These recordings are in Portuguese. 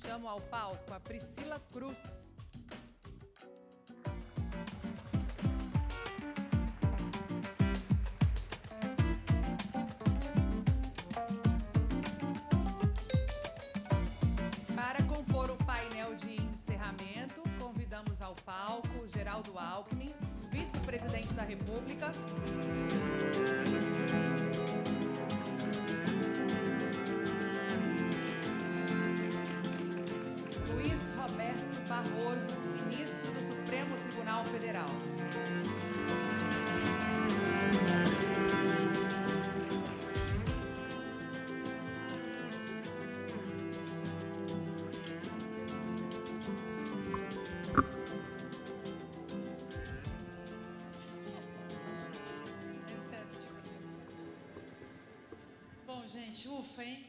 Chamo ao palco a Priscila Cruz. Para compor o painel de encerramento, convidamos ao palco Geraldo Alckmin, vice-presidente da República. Luiz Roberto Barroso, ministro do Supremo Tribunal Federal. Excesso de velocidade. Bom, gente, ufa, hein?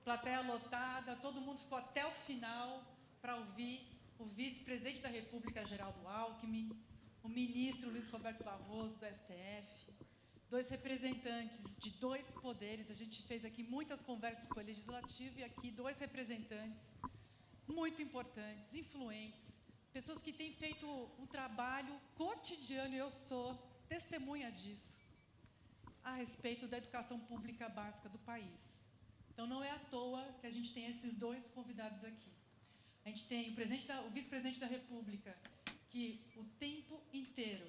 Plateia lotada, todo mundo ficou até o final para ouvir o vice-presidente da República, Geraldo Alckmin, o ministro Luiz Roberto Barroso, do STF, dois representantes de dois poderes. A gente fez aqui muitas conversas com o Legislativo e aqui dois representantes muito importantes, influentes, pessoas que têm feito um trabalho cotidiano, e eu sou testemunha disso, a respeito da educação pública básica do país. Então, não é à toa que a gente tem esses dois convidados aqui. A gente tem o vice-presidente da República, que o tempo inteiro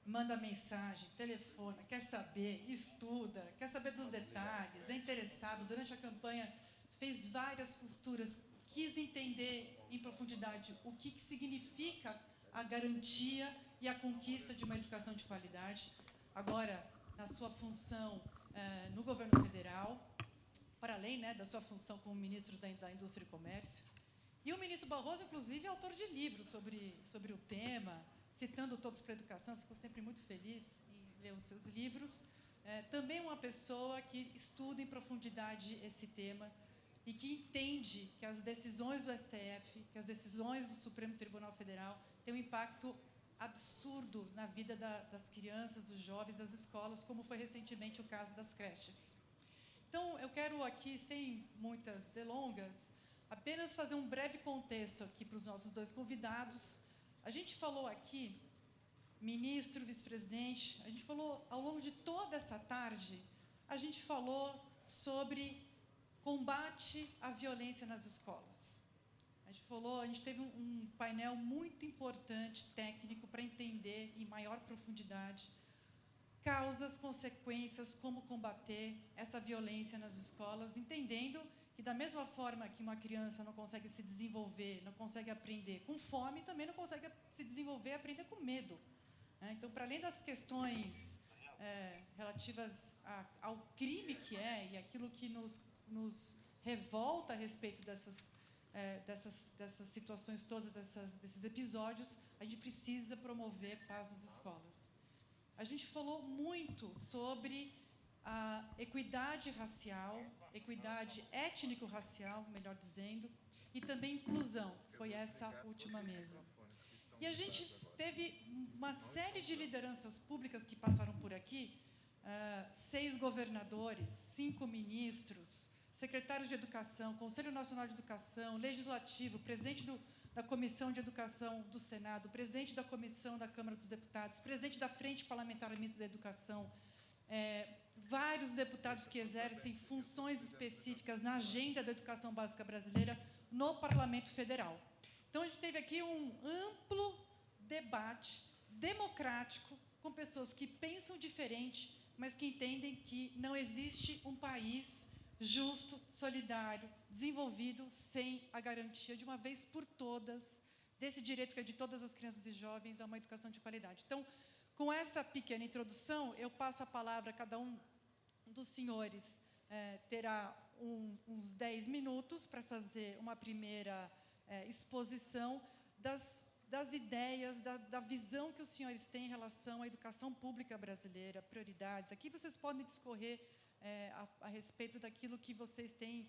manda mensagem, telefona, quer saber, estuda, quer saber dos detalhes, é interessado. Durante a campanha, fez várias costuras, quis entender em profundidade o que significa a garantia e a conquista de uma educação de qualidade. Agora, na sua função no governo federal, para além, né, da sua função como ministro da Indústria e Comércio. E o ministro Barroso, inclusive, é autor de livros sobre o tema, citando Todos para a Educação. Fico sempre muito feliz em ler os seus livros. Também uma pessoa que estuda em profundidade esse tema e que entende que as decisões do STF, que as decisões do Supremo Tribunal Federal têm um impacto absurdo na vida das crianças, dos jovens, das escolas, como foi recentemente o caso das creches. Então, eu quero aqui, sem muitas delongas, apenas fazer um breve contexto aqui para os nossos dois convidados. A gente falou aqui, ministro, vice-presidente, a gente falou ao longo de toda essa tarde, a gente falou sobre combate à violência nas escolas. A gente teve um painel muito importante, técnico, para entender em maior profundidade causas, consequências, como combater essa violência nas escolas, entendendo que, da mesma forma que uma criança não consegue se desenvolver, não consegue aprender com fome, também não consegue se desenvolver e aprender com medo. Então, para além das questões relativas ao crime que é e aquilo que nos revolta a respeito dessas situações todas, desses episódios, a gente precisa promover paz nas escolas. A gente falou muito sobre a equidade racial, equidade étnico-racial, melhor dizendo, e também inclusão, foi essa última mesa. E a gente teve uma série de lideranças públicas que passaram por aqui, 6 governadores, 5 ministros, secretários de Educação, Conselho Nacional de Educação, Legislativo, presidente da Comissão de Educação do Senado, presidente da Comissão da Câmara dos Deputados, presidente da Frente Parlamentar Mista da Educação, vários deputados que exercem funções específicas na agenda da educação básica brasileira no Parlamento Federal. Então, a gente teve aqui um amplo debate democrático com pessoas que pensam diferente, mas que entendem que não existe um país justo, solidário, desenvolvido, sem a garantia, de uma vez por todas, desse direito que é de todas as crianças e jovens a uma educação de qualidade. Então, com essa pequena introdução, eu passo a palavra a cada um dos senhores. Terá uns 10 minutos para fazer uma primeira exposição das ideias, da visão que os senhores têm em relação à educação pública brasileira, prioridades. Aqui vocês podem discorrer a respeito daquilo que vocês têm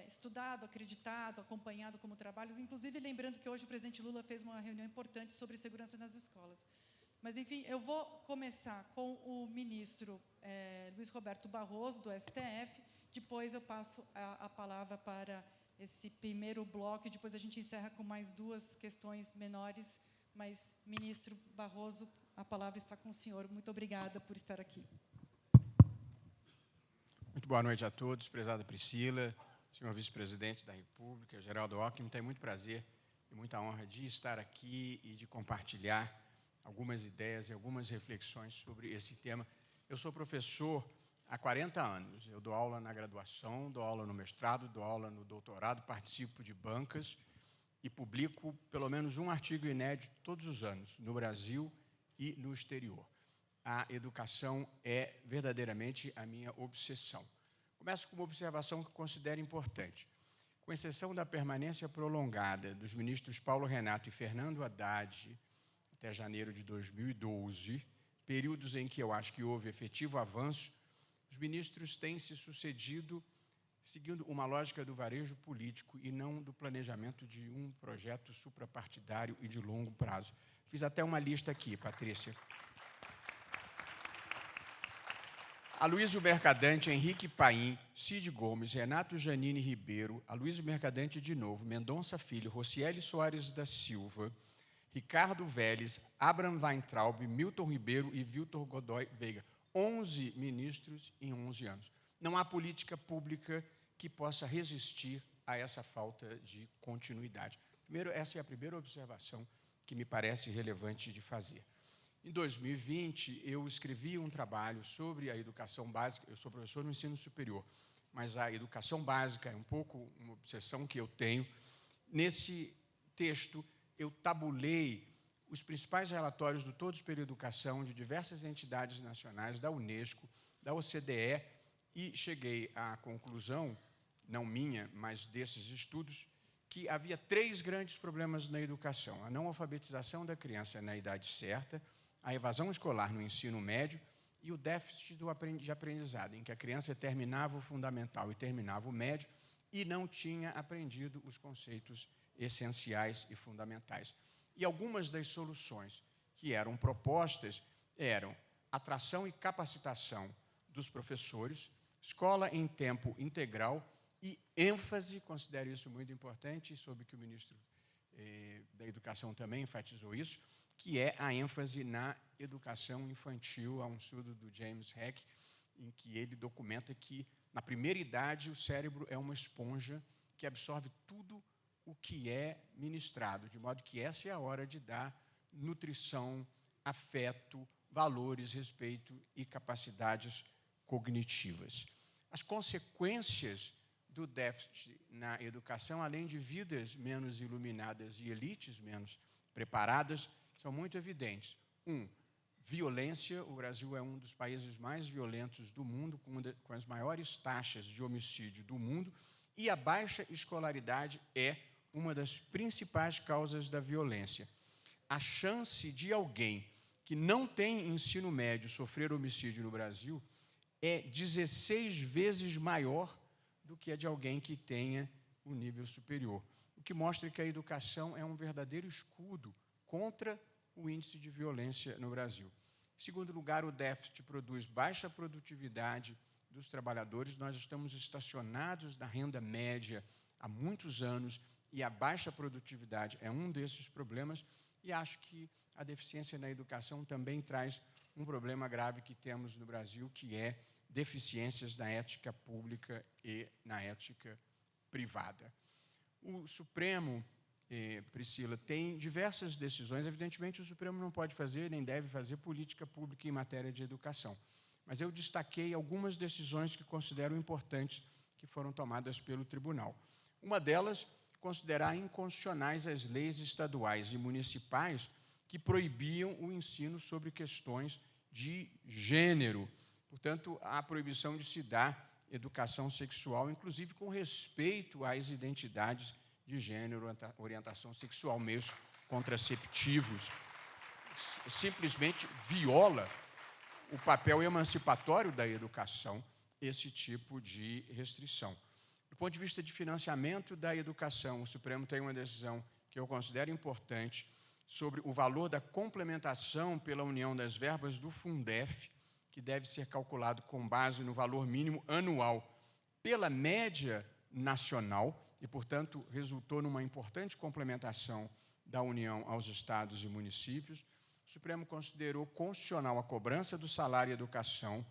estudado, acreditado, acompanhado como trabalhos, inclusive lembrando que hoje o presidente Lula fez uma reunião importante sobre segurança nas escolas. Mas, enfim, eu vou começar com o ministro Luiz Roberto Barroso, do STF, depois eu passo a palavra para esse primeiro bloco, e depois a gente encerra com mais 2 questões menores. Mas, ministro Barroso, a palavra está com o senhor. Muito obrigada por estar aqui. Muito boa noite a todos, prezada Priscila, senhor vice-presidente da República, Geraldo Alckmin. Tenho muito prazer e muita honra de estar aqui e de compartilhar algumas ideias e algumas reflexões sobre esse tema. Eu sou professor há 40 anos. Eu dou aula na graduação, dou aula no mestrado, dou aula no doutorado, participo de bancas e publico pelo menos um artigo inédito todos os anos, no Brasil e no exterior. A educação é verdadeiramente a minha obsessão. Começo com uma observação que considero importante. Com exceção da permanência prolongada dos ministros Paulo Renato e Fernando Haddad, até janeiro de 2012, períodos em que eu acho que houve efetivo avanço, os ministros têm se sucedido seguindo uma lógica do varejo político e não do planejamento de um projeto suprapartidário e de longo prazo. Fiz até uma lista aqui, Patrícia. Aloysio Mercadante, Henrique Paim, Cid Gomes, Renato Janine Ribeiro, Aloysio Mercadante de novo, Mendonça Filho, Rocieli Soares da Silva, Ricardo Vélez, Abraham Weintraub, Milton Ribeiro e Viltor Godoy Veiga. 11 ministros em 11 anos. Não há política pública que possa resistir a essa falta de continuidade. Primeiro, essa é a primeira observação que me parece relevante de fazer. Em 2020, eu escrevi um trabalho sobre a educação básica. Eu sou professor no ensino superior, mas a educação básica é um pouco uma obsessão que eu tenho. Nesse texto, eu tabulei os principais relatórios do Todos pela Educação de diversas entidades nacionais, da Unesco, da OCDE, e cheguei à conclusão, não minha, mas desses estudos, que havia 3 grandes problemas na educação: a não alfabetização da criança na idade certa, a evasão escolar no ensino médio e o déficit de aprendizado, em que a criança terminava o fundamental e terminava o médio e não tinha aprendido os conceitos essenciais e fundamentais. E algumas das soluções que eram propostas eram atração e capacitação dos professores, escola em tempo integral e ênfase, considero isso muito importante, soube que o ministro da Educação também enfatizou isso, que é a ênfase na educação infantil. Há um estudo do James Heck, em que ele documenta que, na primeira idade, o cérebro é uma esponja que absorve tudo o que é ministrado, de modo que essa é a hora de dar nutrição, afeto, valores, respeito e capacidades cognitivas. As consequências do déficit na educação, além de vidas menos iluminadas e elites menos preparadas, são muito evidentes. Violência. O Brasil é um dos países mais violentos do mundo, com as maiores taxas de homicídio do mundo, e a baixa escolaridade é uma das principais causas da violência. A chance de alguém que não tem ensino médio sofrer homicídio no Brasil é 16 vezes maior do que a de alguém que tenha o nível superior, o que mostra que a educação é um verdadeiro escudo contra o índice de violência no Brasil. Em segundo lugar, o déficit produz baixa produtividade dos trabalhadores. Nós estamos estacionados na renda média há muitos anos e a baixa produtividade é um desses problemas, e acho que a deficiência na educação também traz um problema grave que temos no Brasil, que é deficiências na ética pública e na ética privada. O Supremo, Priscila, tem diversas decisões. Evidentemente, o Supremo não pode fazer, nem deve fazer política pública em matéria de educação. Mas eu destaquei algumas decisões que considero importantes que foram tomadas pelo tribunal. Uma delas, considerar inconstitucionais as leis estaduais e municipais que proibiam o ensino sobre questões de gênero. Portanto, a proibição de se dar educação sexual, inclusive com respeito às identidades de gênero, orientação sexual, meios contraceptivos, simplesmente viola o papel emancipatório da educação, esse tipo de restrição. Do ponto de vista de financiamento da educação, o Supremo tem uma decisão que eu considero importante sobre o valor da complementação pela união das verbas do Fundef, que deve ser calculado com base no valor mínimo anual pela média nacional, e, portanto, resultou numa importante complementação da União aos estados e municípios. O Supremo considerou constitucional a cobrança do salário educação,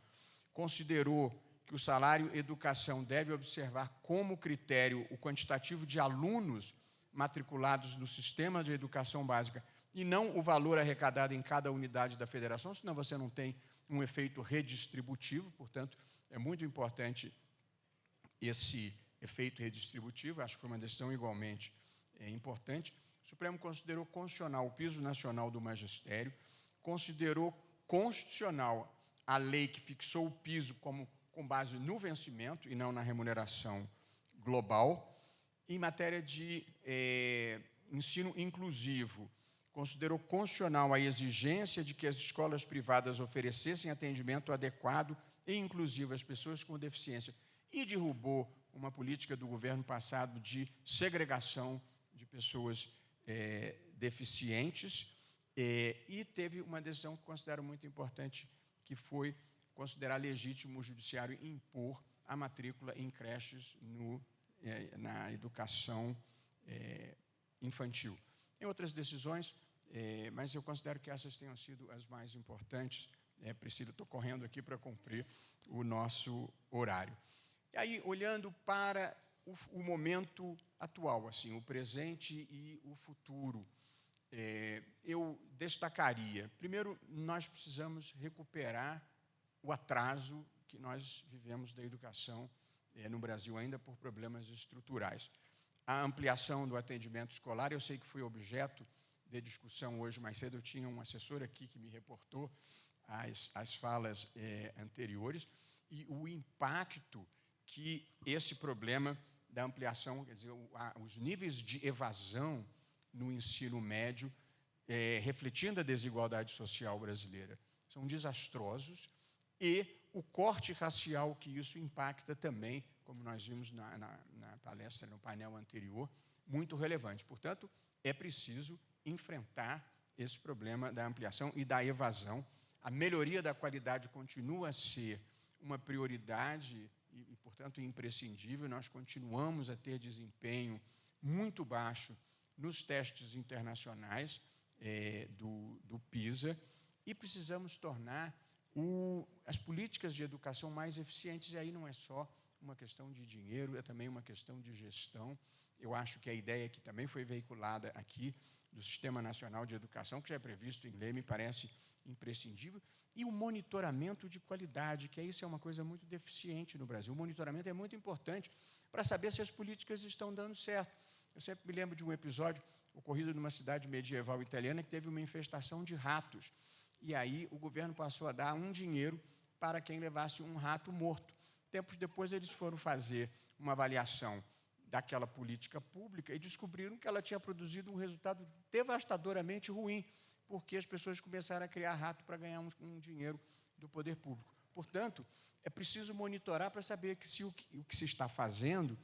considerou que o salário educação deve observar como critério o quantitativo de alunos matriculados no sistema de educação básica e não o valor arrecadado em cada unidade da federação, senão você não tem um efeito redistributivo. Portanto, é muito importante esse efeito redistributivo. Acho que foi uma decisão igualmente importante. O Supremo considerou constitucional o piso nacional do magistério, considerou constitucional a lei que fixou o piso com base no vencimento e não na remuneração global. Em matéria de ensino inclusivo, considerou constitucional a exigência de que as escolas privadas oferecessem atendimento adequado e inclusivo às pessoas com deficiência e derrubou uma política do governo passado de segregação de pessoas deficientes, e teve uma decisão que considero muito importante, que foi considerar legítimo o judiciário impor a matrícula em creches na educação infantil. Tem outras decisões, mas eu considero que essas tenham sido as mais importantes. Priscila, estou correndo aqui para cumprir o nosso horário. E aí, olhando para o momento atual, assim, o presente e o futuro, eu destacaria, primeiro, nós precisamos recuperar o atraso que nós vivemos da educação no Brasil, ainda por problemas estruturais. A ampliação do atendimento escolar, eu sei que foi objeto de discussão hoje mais cedo, eu tinha um assessor aqui que me reportou as falas anteriores, e o impacto que esse problema da ampliação, quer dizer, os níveis de evasão no ensino médio, refletindo a desigualdade social brasileira, são desastrosos, e o corte racial que isso impacta também, como nós vimos na palestra, no painel anterior, muito relevante. Portanto, é preciso enfrentar esse problema da ampliação e da evasão. A melhoria da qualidade continua a ser uma prioridade e, portanto, imprescindível. Nós continuamos a ter desempenho muito baixo nos testes internacionais do PISA e precisamos tornar as políticas de educação mais eficientes. E aí não é só uma questão de dinheiro, é também uma questão de gestão. Eu acho que a ideia que também foi veiculada aqui do Sistema Nacional de Educação, que já é previsto em lei, me parece imprescindível, e o monitoramento de qualidade, que isso é uma coisa muito deficiente no Brasil. O monitoramento é muito importante para saber se as políticas estão dando certo. Eu sempre me lembro de um episódio ocorrido numa cidade medieval italiana que teve uma infestação de ratos, e aí o governo passou a dar dinheiro para quem levasse um rato morto. Tempos depois, eles foram fazer uma avaliação daquela política pública e descobriram que ela tinha produzido um resultado devastadoramente ruim, porque as pessoas começaram a criar rato para ganhar um dinheiro do poder público. Portanto, é preciso monitorar para saber que se o que se está fazendo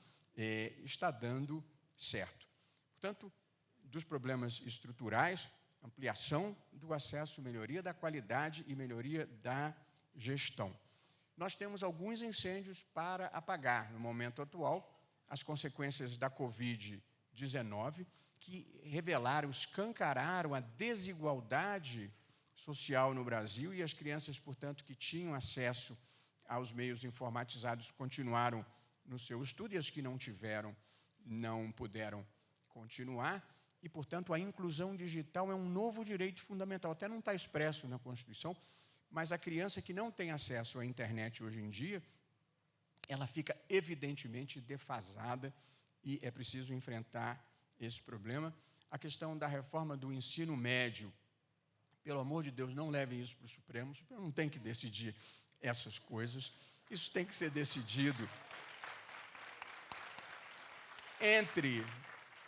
está dando certo. Portanto, dos problemas estruturais, ampliação do acesso, melhoria da qualidade e melhoria da gestão. Nós temos alguns incêndios para apagar no momento atual, as consequências da Covid-19, que revelaram, escancararam a desigualdade social no Brasil, e as crianças, portanto, que tinham acesso aos meios informatizados continuaram no seu estudo, e as que não tiveram não puderam continuar, e, portanto, a inclusão digital é um novo direito fundamental. Até não está expresso na Constituição, mas a criança que não tem acesso à internet hoje em dia, ela fica evidentemente defasada, e é preciso enfrentar esse problema. A questão da reforma do ensino médio, pelo amor de Deus, não levem isso para o Supremo não tem que decidir essas coisas, isso tem que ser decidido entre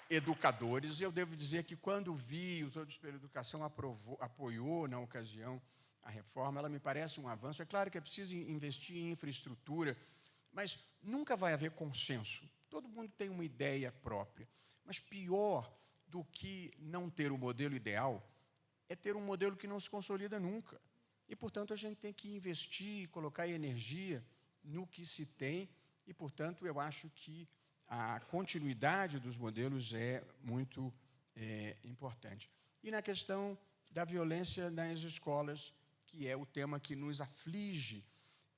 educadores. Eu devo dizer que, quando vi o Todos pela Educação apoiou, na ocasião, a reforma, ela me parece um avanço. É claro que é preciso investir em infraestrutura, mas nunca vai haver consenso. Todo mundo tem uma ideia própria. Mas pior do que não ter o modelo ideal é ter um modelo que não se consolida nunca. E, portanto, a gente tem que investir, colocar energia no que se tem, e, portanto, eu acho que a continuidade dos modelos é muito importante. E na questão da violência nas escolas, que é o tema que nos aflige,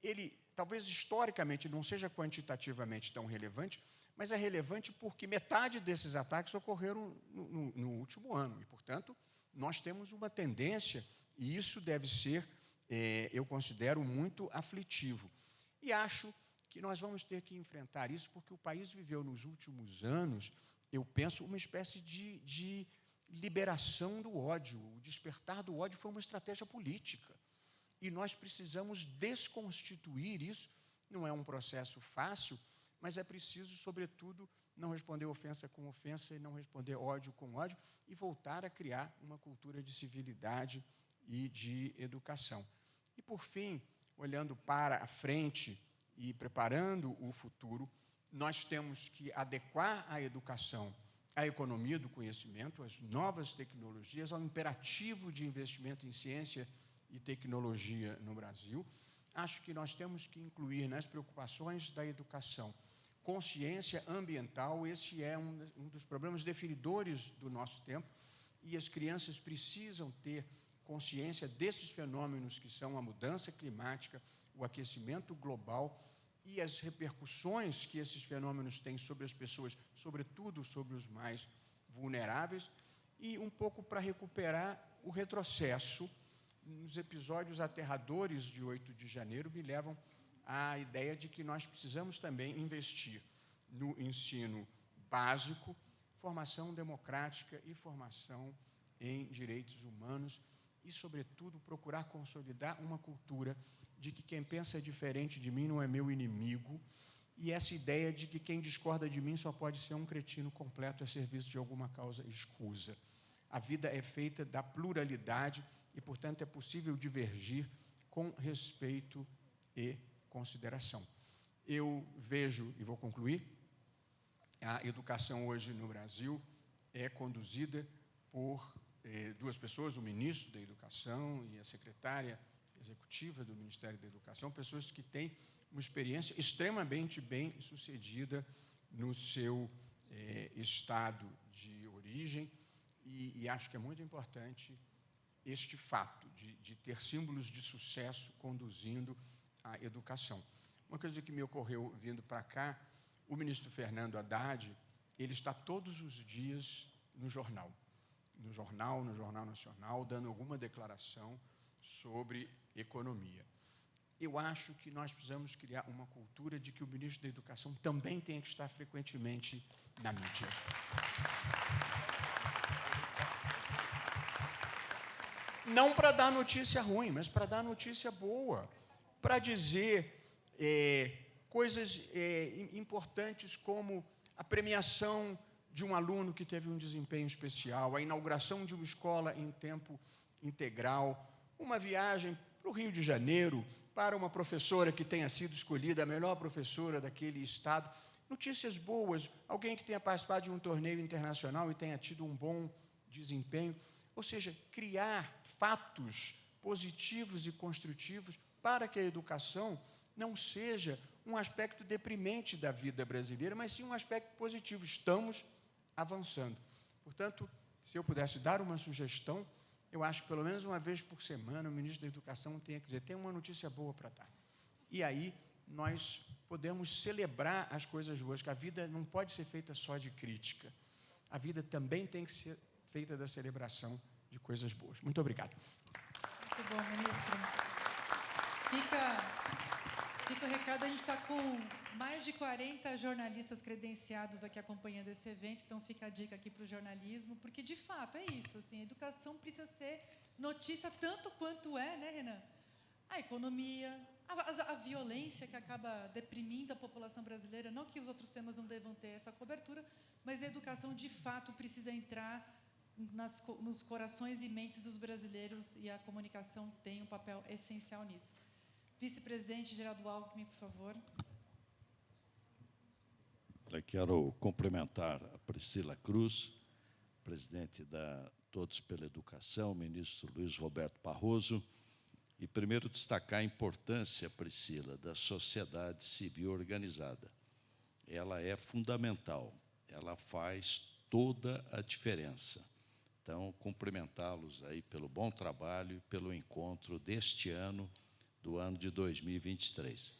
ele, talvez historicamente, não seja quantitativamente tão relevante, mas é relevante porque metade desses ataques ocorreram no último ano. E, portanto, nós temos uma tendência, e isso deve ser, eu considero, muito aflitivo. E acho que nós vamos ter que enfrentar isso, porque o país viveu nos últimos anos, eu penso, uma espécie de liberação do ódio. O despertar do ódio foi uma estratégia política. E nós precisamos desconstituir isso. Não é um processo fácil, mas é preciso, sobretudo, não responder ofensa com ofensa e não responder ódio com ódio e voltar a criar uma cultura de civilidade e de educação. E, por fim, olhando para a frente e preparando o futuro, nós temos que adequar a educação à economia do conhecimento, às novas tecnologias, ao imperativo de investimento em ciência e tecnologia no Brasil. Acho que nós temos que incluir nas preocupações da educação consciência ambiental. Esse é um dos problemas definidores do nosso tempo, e as crianças precisam ter consciência desses fenômenos que são a mudança climática, o aquecimento global e as repercussões que esses fenômenos têm sobre as pessoas, sobretudo sobre os mais vulneráveis, e um pouco para recuperar o retrocesso. Nos episódios aterradores de 8 de janeiro me levam à ideia de que nós precisamos também investir no ensino básico, formação democrática e formação em direitos humanos e, sobretudo, procurar consolidar uma cultura de que quem pensa diferente de mim não é meu inimigo, e essa ideia de que quem discorda de mim só pode ser um cretino completo a serviço de alguma causa escusa. A vida é feita da pluralidade e, portanto, é possível divergir com respeito e consideração. Eu vejo, e vou concluir, a educação hoje no Brasil é conduzida por duas pessoas, o ministro da Educação e a secretária executiva do Ministério da Educação, pessoas que têm uma experiência extremamente bem-sucedida no seu estado de origem, e acho que é muito importante este fato de ter símbolos de sucesso conduzindo a educação. Uma coisa que me ocorreu vindo para cá, o ministro Fernando Haddad, ele está todos os dias no Jornal Nacional, dando alguma declaração sobre economia. Eu acho que nós precisamos criar uma cultura de que o ministro da Educação também tem que estar frequentemente na mídia. Não para dar notícia ruim, mas para dar notícia boa, para dizer coisas importantes como a premiação de um aluno que teve um desempenho especial, a inauguração de uma escola em tempo integral, uma viagem para o Rio de Janeiro, para uma professora que tenha sido escolhida a melhor professora daquele estado, notícias boas, alguém que tenha participado de um torneio internacional e tenha tido um bom desempenho, ou seja, criar fatos positivos e construtivos para que a educação não seja um aspecto deprimente da vida brasileira, mas sim um aspecto positivo. Estamos avançando. Portanto, se eu pudesse dar uma sugestão, eu acho que pelo menos uma vez por semana o ministro da Educação tenha que dizer, tem uma notícia boa para dar. E aí nós podemos celebrar as coisas boas, que a vida não pode ser feita só de crítica. A vida também tem que ser feita da celebração de coisas boas. Muito obrigado. Muito bom, ministro. Fica o recado, a gente está com mais de 40 jornalistas credenciados aqui acompanhando esse evento, então fica a dica aqui para o jornalismo, porque, de fato, é isso, assim, a educação precisa ser notícia tanto quanto é, né, Renan? A economia, a violência que acaba deprimindo a população brasileira, não que os outros temas não devam ter essa cobertura, mas a educação, de fato, precisa entrar nos corações e mentes dos brasileiros, e a comunicação tem um papel essencial nisso. Vice-presidente Geraldo Alckmin, por favor. Eu quero cumprimentar a Priscila Cruz, presidente da Todos pela Educação, ministro Luiz Roberto Barroso, e primeiro destacar a importância, Priscila, da sociedade civil organizada. ela é fundamental, ela faz toda a diferença. Então, cumprimentá-los aí pelo bom trabalho e pelo encontro deste ano, do ano de 2023.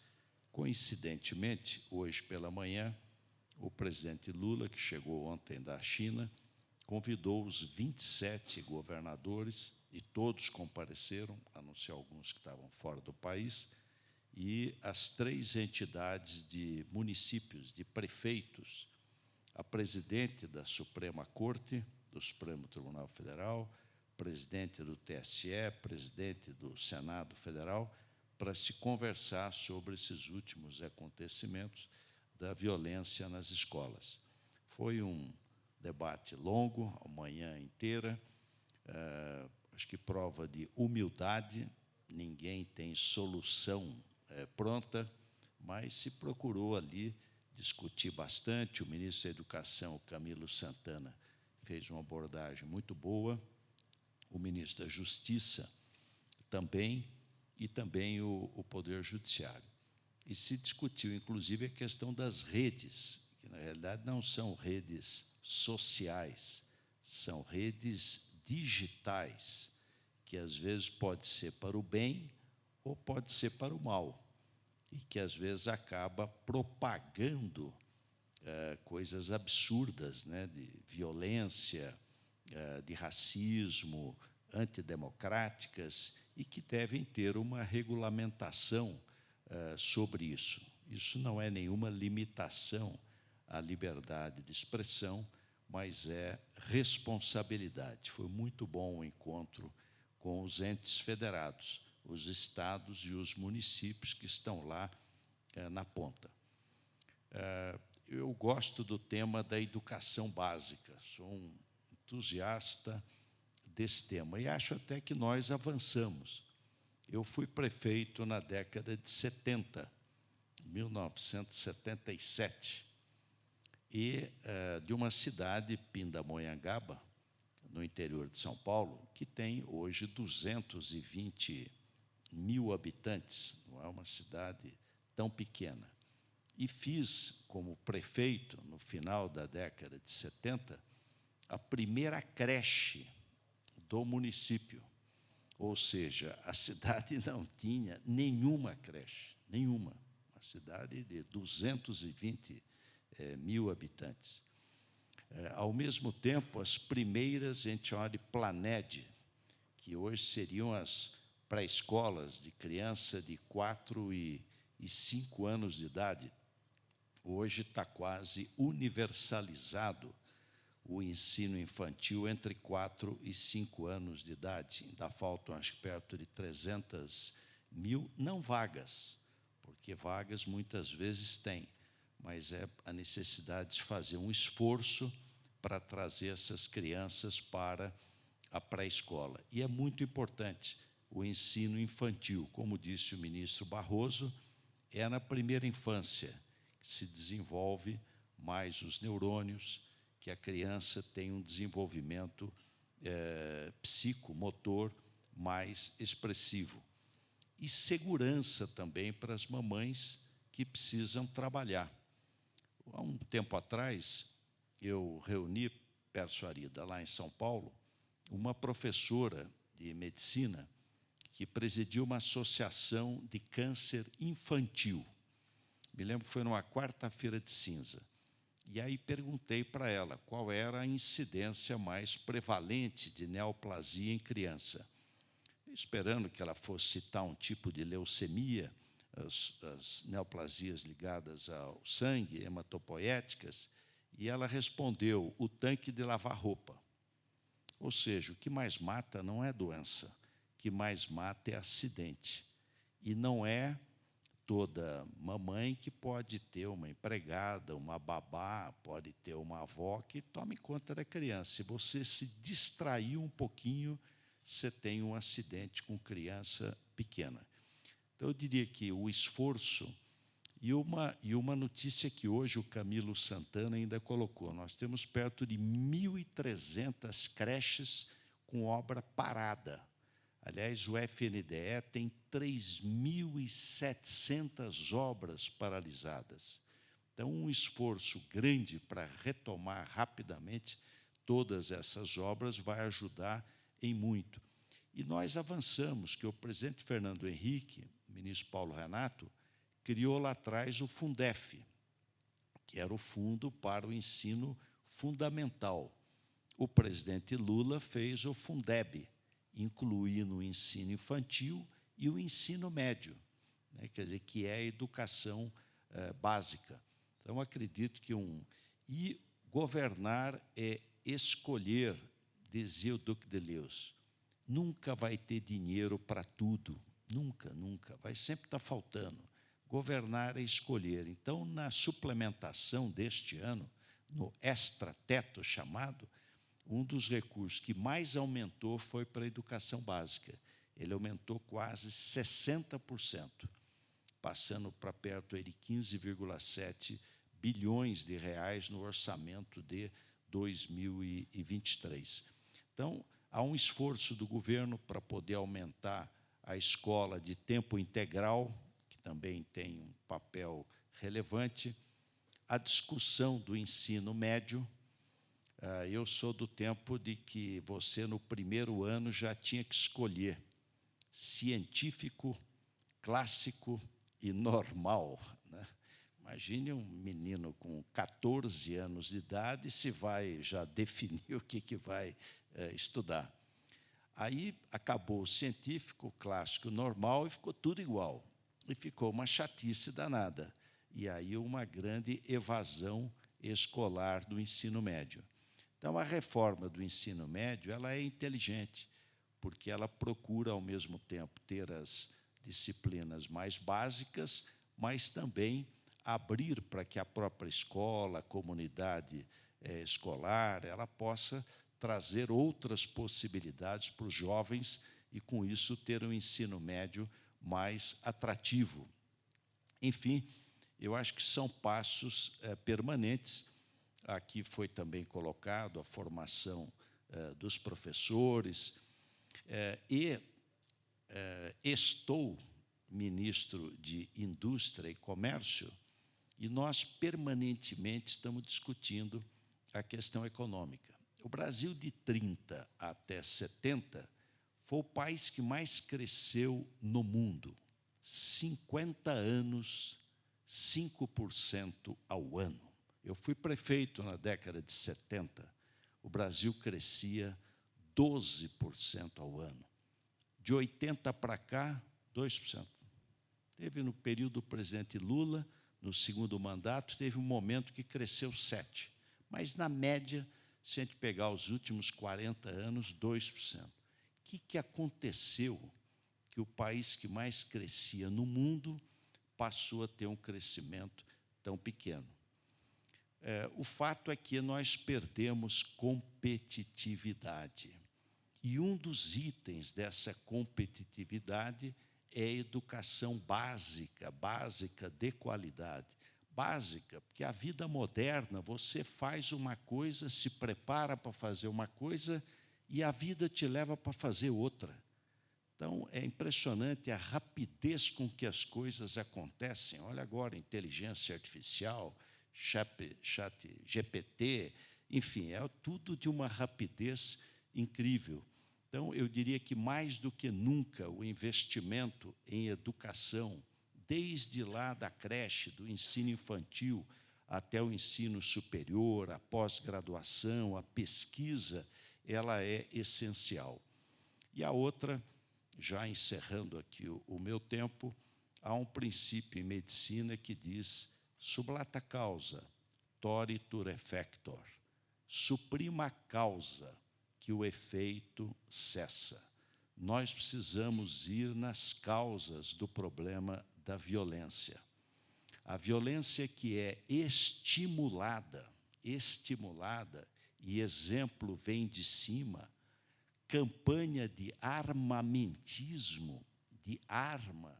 Coincidentemente, hoje pela manhã, o presidente Lula, que chegou ontem da China, convidou os 27 governadores, e todos compareceram, a não ser alguns que estavam fora do país, e as 3 entidades de municípios, de prefeitos, a presidente da Suprema Corte, do Supremo Tribunal Federal, presidente do TSE, presidente do Senado Federal, para se conversar sobre esses últimos acontecimentos da violência nas escolas. Foi um debate longo, a manhã inteira, acho que prova de humildade, ninguém tem solução pronta, mas se procurou ali discutir bastante. O ministro da Educação, Camilo Santana, fez uma abordagem muito boa, o ministro da Justiça também, e também o Poder Judiciário. E se discutiu, inclusive, a questão das redes, que, na realidade, não são redes sociais, são redes digitais, que, às vezes, pode ser para o bem ou pode ser para o mal, e que, às vezes, acaba propagando coisas absurdas, né, de violência, de racismo, antidemocráticas, e que devem ter uma regulamentação sobre isso. Isso não é nenhuma limitação à liberdade de expressão, mas é responsabilidade. Foi muito bom o encontro com os entes federados, os estados e os municípios que estão lá na ponta. Eu gosto do tema da educação básica, sou um entusiasta desse tema, e acho até que nós avançamos. Eu fui prefeito na década de 70, 1977, e de uma cidade, Pindamonhangaba, no interior de São Paulo, que tem hoje 220 mil habitantes, não é uma cidade tão pequena. E fiz, como prefeito, no final da década de 70, a primeira creche do município. Ou seja, a cidade não tinha nenhuma creche, nenhuma. Uma cidade de 220 mil habitantes. Ao mesmo tempo, as primeiras, a gente chama de Planed, que hoje seriam as pré-escolas de criança de 4 e 5 anos de idade. Hoje está quase universalizado o ensino infantil entre 4 e 5 anos de idade. Ainda faltam, acho que, perto de 300 mil, não vagas, porque vagas muitas vezes tem, mas é a necessidade de fazer um esforço para trazer essas crianças para a pré-escola. E é muito importante o ensino infantil. Como disse o ministro Barroso, é na primeira infância que se desenvolve mais os neurônios, que a criança tem um desenvolvimento psicomotor mais expressivo. E segurança também para as mamães que precisam trabalhar. Há um tempo atrás, eu reuni, persuarida, lá em São Paulo, uma professora de medicina que presidiu uma associação de câncer infantil. Me lembro que foi numa quarta-feira de cinza. E aí perguntei para ela qual era a incidência mais prevalente de neoplasia em criança. Esperando que ela fosse citar um tipo de leucemia, as neoplasias ligadas ao sangue, hematopoéticas, e ela respondeu: o tanque de lavar roupa. Ou seja, o que mais mata não é doença, o que mais mata é acidente. E não é toda mamãe que pode ter uma empregada, uma babá, pode ter uma avó que tome conta da criança. Se você se distrair um pouquinho, você tem um acidente com criança pequena. Então, eu diria que o esforço, e uma notícia que hoje o Camilo Santana ainda colocou, nós temos perto de 1.300 creches com obra parada. Aliás, o FNDE tem 3.700 obras paralisadas. Então, um esforço grande para retomar rapidamente todas essas obras vai ajudar em muito. E nós avançamos, que o presidente Fernando Henrique, o ministro Paulo Renato, criou lá atrás o Fundef, que era o Fundo para o Ensino Fundamental. O presidente Lula fez o Fundeb, incluindo o ensino infantil e o ensino médio, né, quer dizer, que é a educação básica. Então, acredito que E governar é escolher, dizia o Duque de Lewis. Nunca vai ter dinheiro para tudo, nunca, nunca, vai sempre estar faltando. Governar é escolher. Então, na suplementação deste ano, no extra-teto chamado, um dos recursos que mais aumentou foi para a educação básica. Ele aumentou quase 60%, passando para perto de 15,7 bilhões de reais no orçamento de 2023. Então, há um esforço do governo para poder aumentar a escola de tempo integral, que também tem um papel relevante, a discussão do ensino médio. Eu sou do tempo de que você, no primeiro ano, já tinha que escolher científico, clássico e normal, né? Imagine um menino com 14 anos de idade se vai já definir o que vai estudar. Aí acabou o científico, o clássico, o normal e ficou tudo igual. E ficou uma chatice danada. E aí uma grande evasão escolar do ensino médio. Então, a reforma do ensino médio ela é inteligente, porque ela procura, ao mesmo tempo, ter as disciplinas mais básicas, mas também abrir para que a própria escola, a comunidade escolar, ela possa trazer outras possibilidades para os jovens e, com isso, ter um ensino médio mais atrativo. Enfim, eu acho que são passos permanentes. Aqui foi também colocado a formação dos professores. Estou ministro de Indústria e Comércio e nós permanentemente estamos discutindo a questão econômica. O Brasil, de 30 até 70, foi o país que mais cresceu no mundo. 50 anos, 5% ao ano. Eu fui prefeito na década de 70. O Brasil crescia 12% ao ano. De 80 para cá, 2%. Teve no período do presidente Lula, no segundo mandato, teve um momento que cresceu 7%. Mas, na média, se a gente pegar os últimos 40 anos, 2%. O que aconteceu que o país que mais crescia no mundo passou a ter um crescimento tão pequeno? O fato é que nós perdemos competitividade. E um dos itens dessa competitividade é a educação básica de qualidade. Básica, porque a vida moderna, você faz uma coisa, se prepara para fazer uma coisa e a vida te leva para fazer outra. Então, é impressionante a rapidez com que as coisas acontecem. Olha agora, inteligência artificial, chat GPT, enfim, é tudo de uma rapidez incrível. Então, eu diria que, mais do que nunca, o investimento em educação, desde lá da creche, do ensino infantil, até o ensino superior, a pós-graduação, a pesquisa, ela é essencial. E a outra, já encerrando aqui o meu tempo, há um princípio em medicina que diz sub lata causa, toritur effector. Suprima a causa, que o efeito cessa. Nós precisamos ir nas causas do problema da violência. A violência que é estimulada, e exemplo vem de cima, campanha de armamentismo, de arma.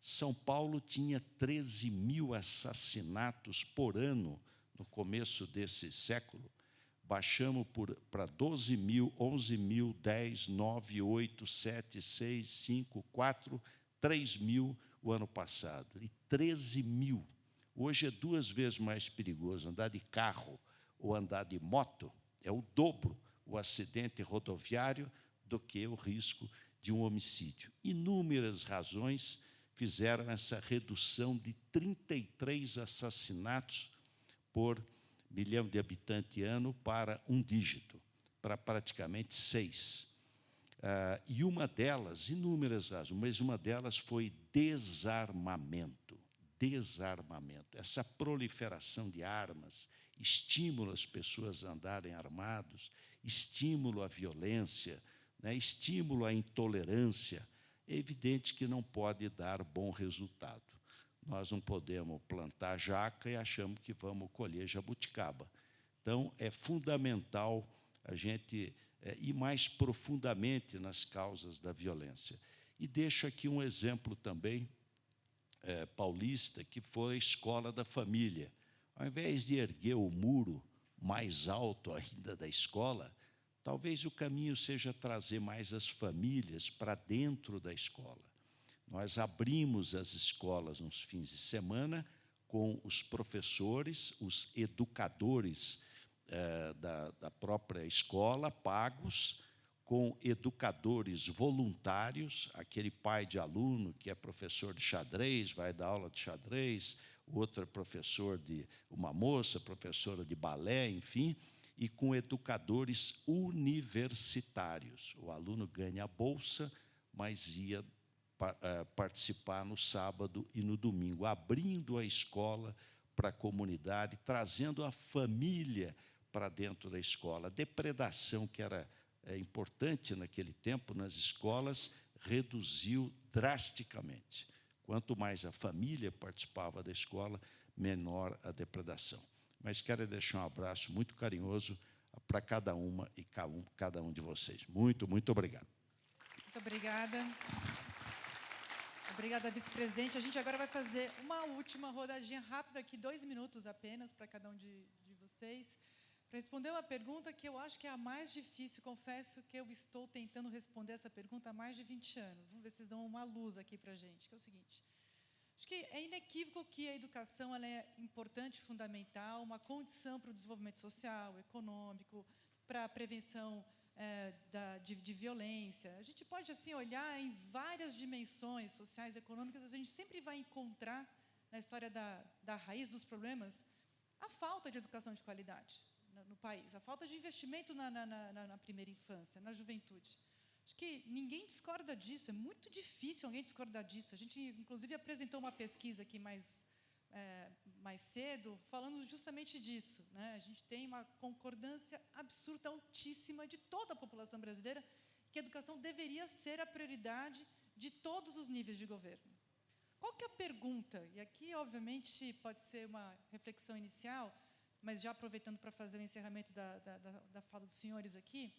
São Paulo tinha 13 mil assassinatos por ano no começo desse século. Baixamos para 12 mil, 11 mil, 10, 9, 8, 7, 6, 5, 4, 3 mil o ano passado. E 13 mil. Hoje é 2 vezes mais perigoso andar de carro ou andar de moto, é o dobro o acidente rodoviário do que o risco de um homicídio. Inúmeras razões fizeram essa redução de 33 assassinatos por milhão de habitantes ano para 1 dígito, para praticamente 6. E uma delas, inúmeras razões, mas uma delas foi desarmamento. Desarmamento. Essa proliferação de armas, estímulo às pessoas a andarem armados, estímulo à violência, né, estímulo à intolerância, é evidente que não pode dar bom resultado. Nós não podemos plantar jaca e achamos que vamos colher jabuticaba. Então, é fundamental a gente ir mais profundamente nas causas da violência. E deixo aqui um exemplo também paulista, que foi a escola da família. Ao invés de erguer o muro mais alto ainda da escola, talvez o caminho seja trazer mais as famílias para dentro da escola. Nós abrimos as escolas nos fins de semana com os professores, os educadores da própria escola, pagos, com educadores voluntários, aquele pai de aluno que é professor de xadrez, vai dar aula de xadrez, outro é professor de uma moça, professora de balé, enfim, e com educadores universitários. O aluno ganha a bolsa, mas ia participar no sábado e no domingo, abrindo a escola para a comunidade, trazendo a família para dentro da escola. A depredação, que era importante naquele tempo nas escolas, reduziu drasticamente. Quanto mais a família participava da escola, menor a depredação. Mas quero deixar um abraço muito carinhoso para cada uma e cada um de vocês. Muito, muito obrigado. Muito obrigada. Obrigada, vice-presidente. A gente agora vai fazer uma última rodadinha rápida aqui, 2 minutos apenas para cada um de vocês, para responder uma pergunta que eu acho que é a mais difícil. Confesso que eu estou tentando responder essa pergunta há mais de 20 anos. Vamos ver se vocês dão uma luz aqui para a gente, que é o seguinte. Acho que é inequívoco que a educação ela é importante, fundamental, uma condição para o desenvolvimento social, econômico, para a prevenção de violência. A gente pode assim olhar em várias dimensões sociais e econômicas, a gente sempre vai encontrar, na história da raiz dos problemas, a falta de educação de qualidade no país, a falta de investimento na primeira infância, na juventude. Acho que ninguém discorda disso, é muito difícil alguém discordar disso. A gente, inclusive, apresentou uma pesquisa aqui mais cedo, falando justamente disso, né? A gente tem uma concordância absurda, altíssima, de toda a população brasileira, que a educação deveria ser a prioridade de todos os níveis de governo. Qual que é a pergunta? E aqui, obviamente, pode ser uma reflexão inicial, mas já aproveitando para fazer o encerramento da fala dos senhores aqui,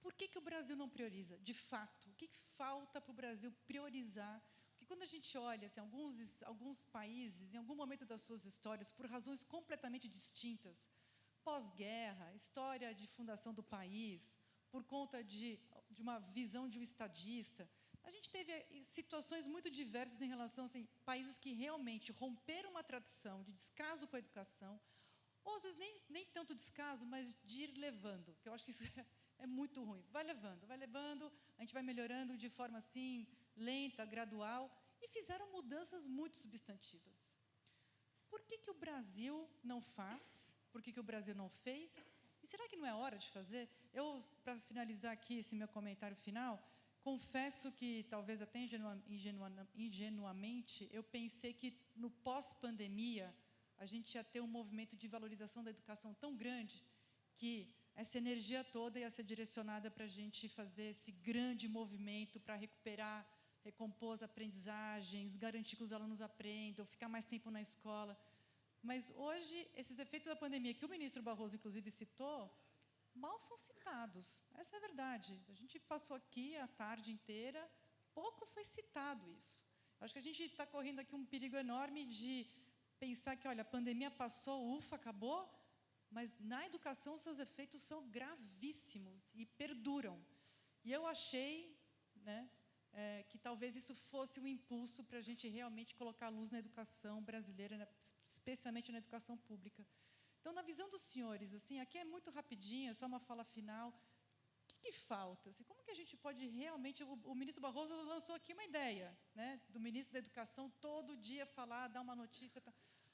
por que o Brasil não prioriza? De fato, o que falta para o Brasil priorizar? Porque quando a gente olha assim, alguns países, em algum momento das suas histórias, por razões completamente distintas, pós-guerra, história de fundação do país, por conta de uma visão de um estadista, a gente teve situações muito diversas em relação a assim, países que realmente romperam uma tradição de descaso com a educação, ou às vezes nem tanto descaso, mas de ir levando, que eu acho que isso é muito ruim. Vai levando, a gente vai melhorando de forma assim, lenta, gradual, e fizeram mudanças muito substantivas. Por que o Brasil não faz? Por que o Brasil não fez? E será que não é hora de fazer? Eu, para finalizar aqui esse meu comentário final, confesso que, talvez até ingenuamente, eu pensei que no pós-pandemia a gente ia ter um movimento de valorização da educação tão grande que essa energia toda ia ser direcionada para a gente fazer esse grande movimento para recuperar, recompor as aprendizagens, garantir que os alunos aprendam, ficar mais tempo na escola. Mas hoje, esses efeitos da pandemia, que o ministro Barroso, inclusive, citou, mal são citados. Essa é a verdade. A gente passou aqui a tarde inteira, pouco foi citado isso. Eu acho que a gente está correndo aqui um perigo enorme de pensar que, olha, a pandemia passou, ufa, acabou, mas na educação seus efeitos são gravíssimos e perduram. E eu achei, né, que talvez isso fosse um impulso para a gente realmente colocar luz na educação brasileira, especialmente na educação pública. Então, na visão dos senhores, assim, aqui é muito rapidinho, é só uma fala final. O que falta? Assim, como que a gente pode realmente... O ministro Barroso lançou aqui uma ideia, né, do ministro da Educação todo dia falar, dar uma notícia. Tá.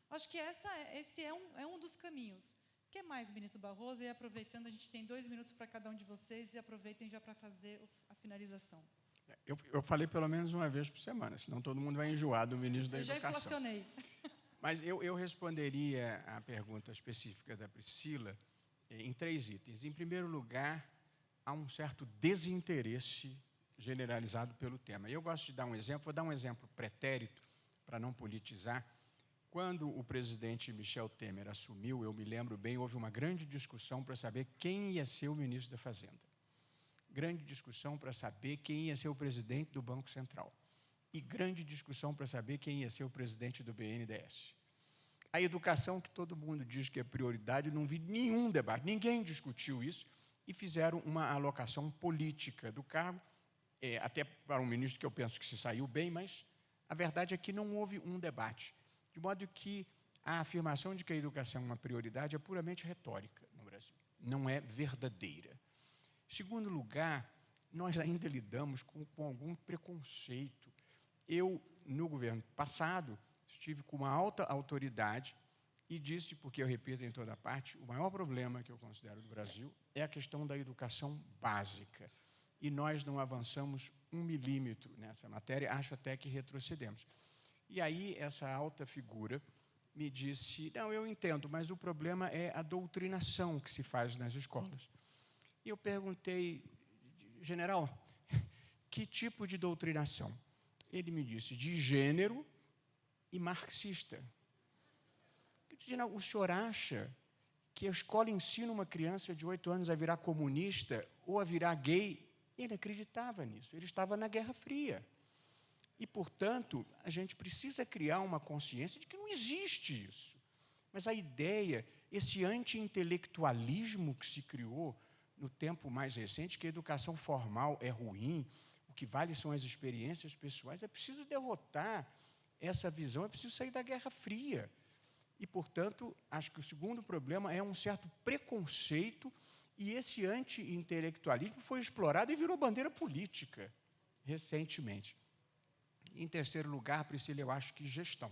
Acho que esse é um dos caminhos. O que mais, ministro Barroso? E aproveitando, a gente tem 2 minutos para cada um de vocês, e aproveitem já para fazer a finalização. Eu falei pelo menos uma vez por semana, senão todo mundo vai enjoar do ministro da Educação. Eu já inflacionei. Mas eu responderia à pergunta específica da Priscila em 3 itens. Em primeiro lugar, há um certo desinteresse generalizado pelo tema. Eu gosto de dar um exemplo, vou dar um exemplo pretérito, para não politizar. Quando o presidente Michel Temer assumiu, eu me lembro bem, houve uma grande discussão para saber quem ia ser o ministro da Fazenda. Grande discussão para saber quem ia ser o presidente do Banco Central. E grande discussão para saber quem ia ser o presidente do BNDES. A educação, que todo mundo diz que é prioridade, não vi nenhum debate, ninguém discutiu isso, e fizeram uma alocação política do cargo, até para um ministro que eu penso que se saiu bem, mas a verdade é que não houve um debate. De modo que a afirmação de que a educação é uma prioridade é puramente retórica no Brasil, não é verdadeira. Em segundo lugar, nós ainda lidamos com algum preconceito. Eu, no governo passado, estive com uma alta autoridade e disse, porque eu repito em toda parte, o maior problema que eu considero do Brasil é a questão da educação básica. E nós não avançamos 1 milímetro nessa matéria, acho até que retrocedemos. E aí, essa alta figura me disse, não, eu entendo, mas o problema é a doutrinação que se faz nas escolas. E eu perguntei, general, que tipo de doutrinação? Ele me disse, de gênero e marxista. O senhor acha que a escola ensina uma criança de 8 anos a virar comunista ou a virar gay? Ele acreditava nisso, ele estava na Guerra Fria. E, portanto, a gente precisa criar uma consciência de que não existe isso. Mas a ideia, esse anti-intelectualismo que se criou no tempo mais recente, que a educação formal é ruim, o que vale são as experiências pessoais, é preciso derrotar essa visão, é preciso sair da Guerra Fria. E, portanto, acho que o segundo problema é um certo preconceito, e esse anti-intelectualismo foi explorado e virou bandeira política recentemente. Em terceiro lugar, Priscila, eu acho que gestão.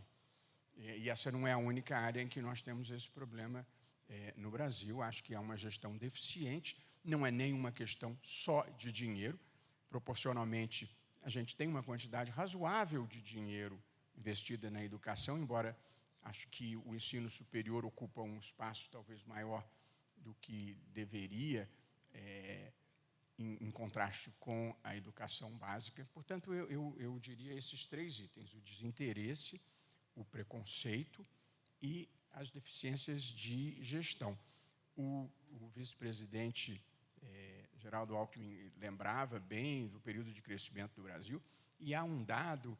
E essa não é a única área em que nós temos esse problema no Brasil. Acho que é uma gestão deficiente, não é nenhuma questão só de dinheiro. Proporcionalmente, a gente tem uma quantidade razoável de dinheiro investida na educação, embora acho que o ensino superior ocupa um espaço talvez maior do que deveria, em contraste com a educação básica. Portanto, eu diria esses 3 itens, o desinteresse, o preconceito e as deficiências de gestão. O vice-presidente Geraldo Alckmin lembrava bem do período de crescimento do Brasil, e há um dado,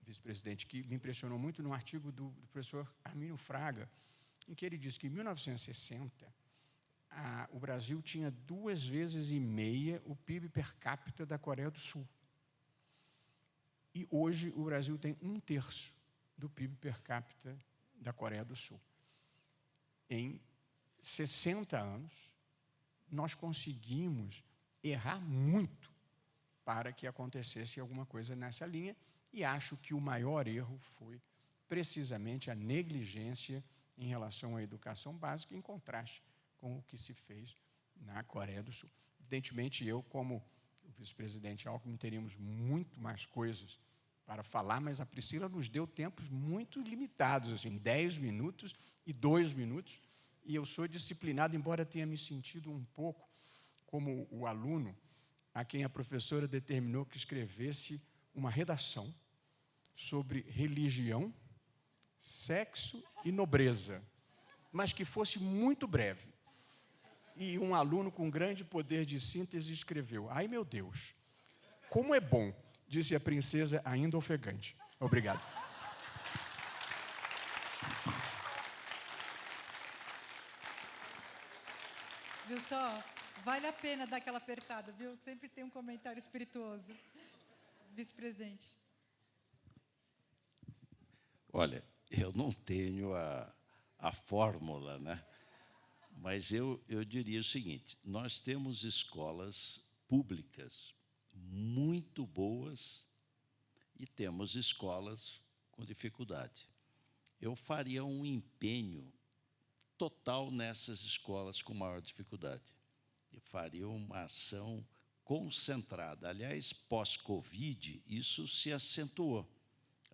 vice-presidente, que me impressionou muito num artigo do professor Armínio Fraga, em que ele diz que em 1960, o Brasil tinha 2,5 vezes o PIB per capita da Coreia do Sul. E hoje o Brasil tem 1/3 do PIB per capita da Coreia do Sul. Em 60 anos, nós conseguimos errar muito para que acontecesse alguma coisa nessa linha, e acho que o maior erro foi precisamente a negligência em relação à educação básica, em contraste com o que se fez na Coreia do Sul. Evidentemente, eu, como o vice-presidente Alckmin, teríamos muito mais coisas para falar, mas a Priscila nos deu tempos muito limitados, assim, 10 minutos e 2 minutos, e eu sou disciplinado, embora tenha me sentido um pouco como o aluno a quem a professora determinou que escrevesse uma redação sobre religião, sexo e nobreza, mas que fosse muito breve. E um aluno com grande poder de síntese escreveu, ai meu Deus, como é bom, disse a princesa ainda ofegante. Obrigado. Viu só? Vale a pena dar aquela apertada, viu? Sempre tem um comentário espirituoso. Vice-presidente. Olha, eu não tenho a fórmula, né? Mas eu diria o seguinte, nós temos escolas públicas muito boas e temos escolas com dificuldade. Eu faria um empenho total nessas escolas com maior dificuldade. E faria uma ação concentrada. Aliás, pós-Covid, isso se acentuou.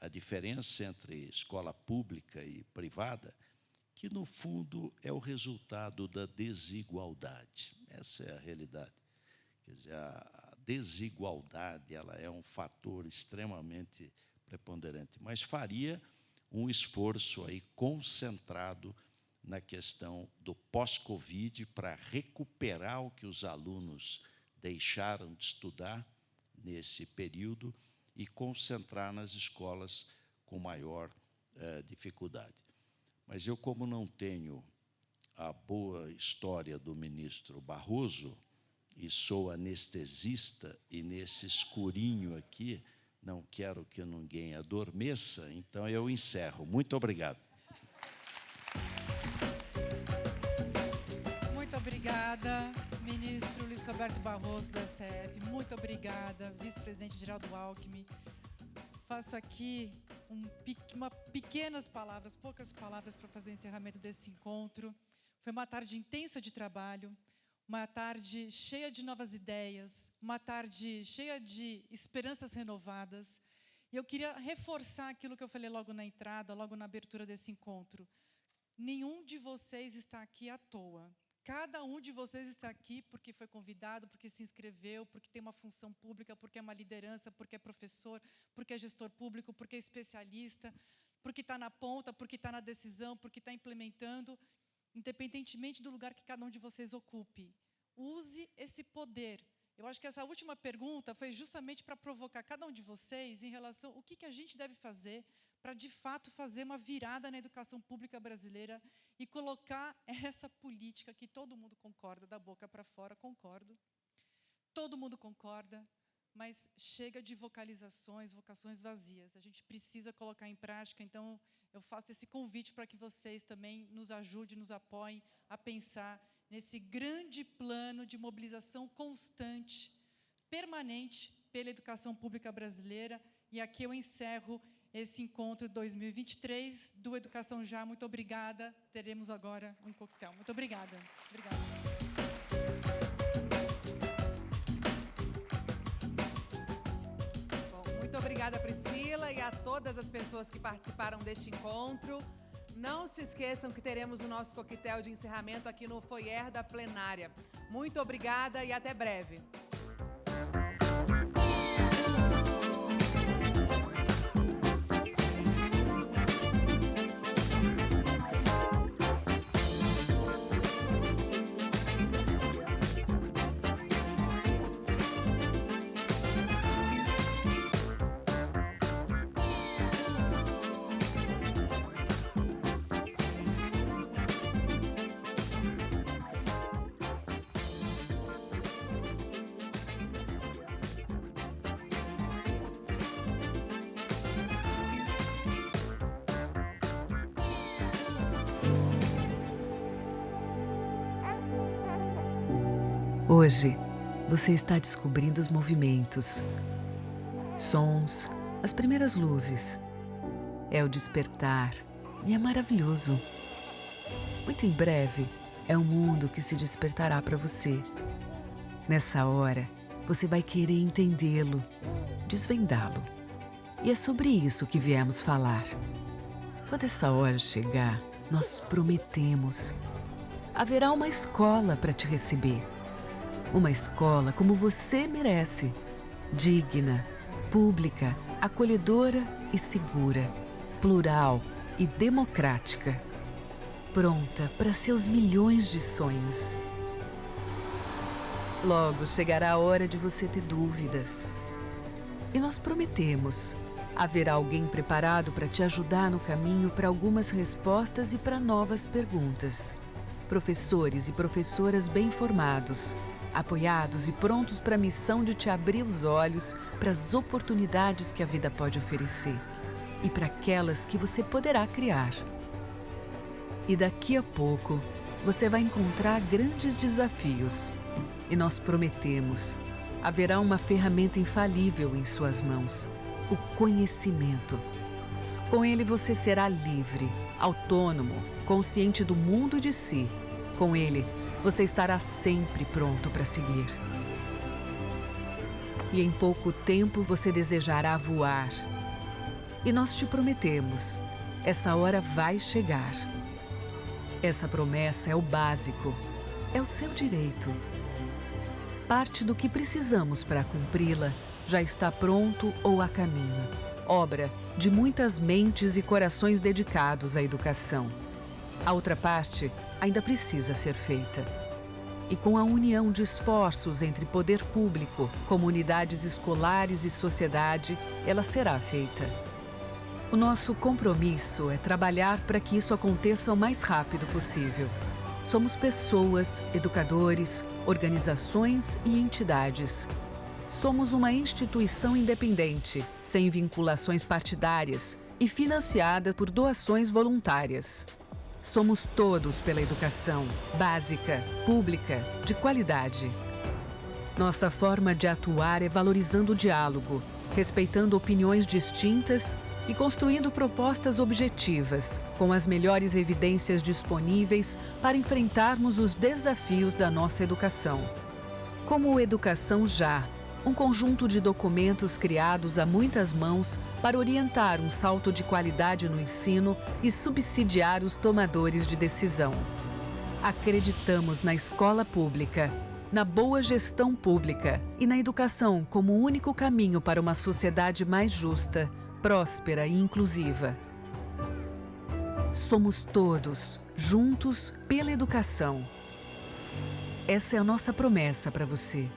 A diferença entre escola pública e privada, que, no fundo, é o resultado da desigualdade. Essa é a realidade. Quer dizer, a desigualdade ela é um fator extremamente preponderante, mas faria um esforço aí concentrado na questão do pós-Covid para recuperar o que os alunos deixaram de estudar nesse período e concentrar nas escolas com maior dificuldade. Mas eu, como não tenho a boa história do ministro Barroso, e sou anestesista, e nesse escurinho aqui, não quero que ninguém adormeça, então eu encerro. Muito obrigado. Muito obrigada, ministro Luiz Roberto Barroso, do STF. Muito obrigada, vice-presidente Geraldo Alckmin. Faço aqui poucas palavras para fazer o encerramento desse encontro. Foi uma tarde intensa de trabalho, uma tarde cheia de novas ideias, uma tarde cheia de esperanças renovadas. E eu queria reforçar aquilo que eu falei logo na entrada, logo na abertura desse encontro. Nenhum de vocês está aqui à toa. Cada um de vocês está aqui porque foi convidado, porque se inscreveu, porque tem uma função pública, porque é uma liderança, porque é professor, porque é gestor público, porque é especialista, porque está na ponta, porque está na decisão, porque está implementando, independentemente do lugar que cada um de vocês ocupe. Use esse poder. Eu acho que essa última pergunta foi justamente para provocar cada um de vocês em relação ao que a gente deve fazer para, de fato, fazer uma virada na educação pública brasileira e colocar essa política que todo mundo concorda, da boca para fora, concordo. Todo mundo concorda, mas chega de vocações vazias. A gente precisa colocar em prática, então eu faço esse convite para que vocês também nos ajudem, nos apoiem a pensar nesse grande plano de mobilização constante, permanente, pela educação pública brasileira. E aqui eu encerro esse encontro 2023 do Educação Já. Muito obrigada. Teremos agora um coquetel. Muito obrigada. Obrigada. Bom, muito obrigada, Priscila, e a todas as pessoas que participaram deste encontro. Não se esqueçam que teremos o nosso coquetel de encerramento aqui no foyer da plenária. Muito obrigada e até breve. Hoje, você está descobrindo os movimentos, sons, as primeiras luzes. É o despertar e é maravilhoso. Muito em breve, é um mundo que se despertará para você. Nessa hora, você vai querer entendê-lo, desvendá-lo. E é sobre isso que viemos falar. Quando essa hora chegar, nós prometemos. Haverá uma escola para te receber. Uma escola como você merece. Digna, pública, acolhedora e segura. Plural e democrática. Pronta para seus milhões de sonhos. Logo chegará a hora de você ter dúvidas. E nós prometemos. Haverá alguém preparado para te ajudar no caminho para algumas respostas e para novas perguntas. Professores e professoras bem formados, apoiados e prontos para a missão de te abrir os olhos para as oportunidades que a vida pode oferecer e para aquelas que você poderá criar. E daqui a pouco, você vai encontrar grandes desafios. E nós prometemos, haverá uma ferramenta infalível em suas mãos, o conhecimento. Com ele você será livre, autônomo, consciente do mundo e de si. Com ele, você estará sempre pronto para seguir. E em pouco tempo você desejará voar. E nós te prometemos, essa hora vai chegar. Essa promessa é o básico, é o seu direito. Parte do que precisamos para cumpri-la já está pronto ou a caminho. Obra de muitas mentes e corações dedicados à educação. A outra parte ainda precisa ser feita. E com a união de esforços entre poder público, comunidades escolares e sociedade, ela será feita. O nosso compromisso é trabalhar para que isso aconteça o mais rápido possível. Somos pessoas, educadores, organizações e entidades. Somos uma instituição independente, sem vinculações partidárias e financiada por doações voluntárias. Somos todos pela educação, básica, pública, de qualidade. Nossa forma de atuar é valorizando o diálogo, respeitando opiniões distintas e construindo propostas objetivas, com as melhores evidências disponíveis para enfrentarmos os desafios da nossa educação. Como o Educação Já, um conjunto de documentos criados a muitas mãos para orientar um salto de qualidade no ensino e subsidiar os tomadores de decisão. Acreditamos na escola pública, na boa gestão pública e na educação como o único caminho para uma sociedade mais justa, próspera e inclusiva. Somos todos juntos pela educação. Essa é a nossa promessa para você.